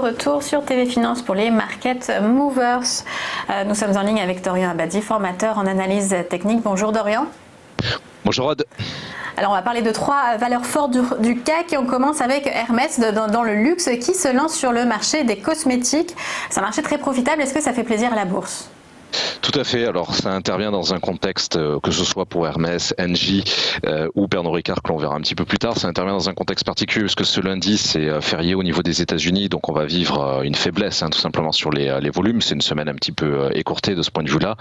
retour sur TV Finance pour les Market Movers. Nous sommes en ligne avec Dorian Abadi, formateur en analyse technique. Bonjour Dorian. Bonjour Rod. Alors on va parler de trois valeurs fortes du CAC et on commence avec Hermès dans le luxe qui se lance sur le marché des cosmétiques. C'est un marché très profitable, est-ce que ça fait plaisir à la bourse ? Tout à fait. Alors, ça intervient dans un contexte, que ce soit pour Hermès, Engie ou Pernod Ricard, que l'on verra un petit peu plus tard, ça intervient dans un contexte particulier parce que ce lundi, c'est férié au niveau des États-Unis, donc on va vivre une faiblesse, tout simplement sur les volumes. C'est une semaine un petit peu écourtée de ce point de vue-là.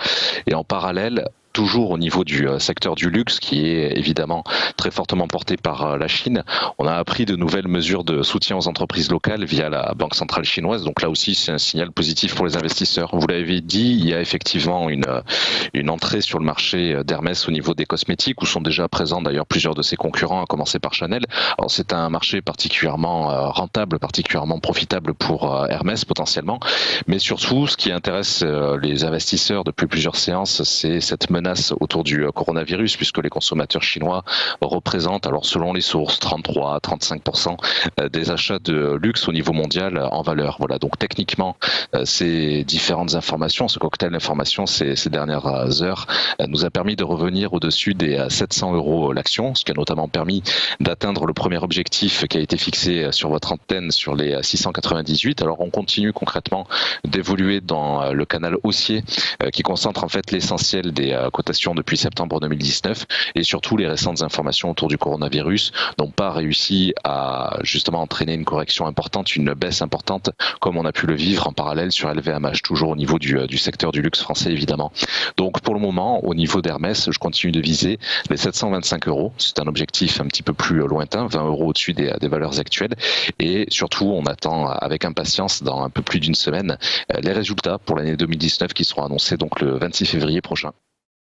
Et en parallèle, toujours au niveau du secteur du luxe, qui est évidemment très fortement porté par la Chine, on a appris de nouvelles mesures de soutien aux entreprises locales via la Banque centrale chinoise. Donc là aussi, c'est un signal positif pour les investisseurs. Vous l'avez dit, il y a effectivement une entrée sur le marché d'Hermès au niveau des cosmétiques, où sont déjà présents d'ailleurs plusieurs de ses concurrents, à commencer par Chanel. Alors c'est un marché particulièrement rentable, particulièrement profitable pour Hermès potentiellement. Mais surtout, ce qui intéresse les investisseurs depuis plusieurs séances, c'est cette menace autour du coronavirus, puisque les consommateurs chinois représentent, alors selon les sources, 33-35% des achats de luxe au niveau mondial en valeur. Voilà, donc techniquement, ces différentes informations, ce cocktail d'informations ces dernières heures nous a permis de revenir au-dessus des 700 € l'action, ce qui a notamment permis d'atteindre le premier objectif qui a été fixé sur votre antenne sur les 698. Alors on continue concrètement d'évoluer dans le canal haussier qui concentre en fait l'essentiel des cotations depuis septembre 2019 et surtout les récentes informations autour du coronavirus n'ont pas réussi à justement entraîner une correction importante, une baisse importante comme on a pu le vivre en parallèle sur LVMH, toujours au niveau du secteur du luxe français évidemment. Donc pour le moment, au niveau d'Hermès, je continue de viser les 725 €. C'est un objectif un petit peu plus lointain, 20 € au-dessus des valeurs actuelles et surtout on attend avec impatience dans un peu plus d'une semaine les résultats pour l'année 2019 qui seront annoncés donc le 26 février prochain.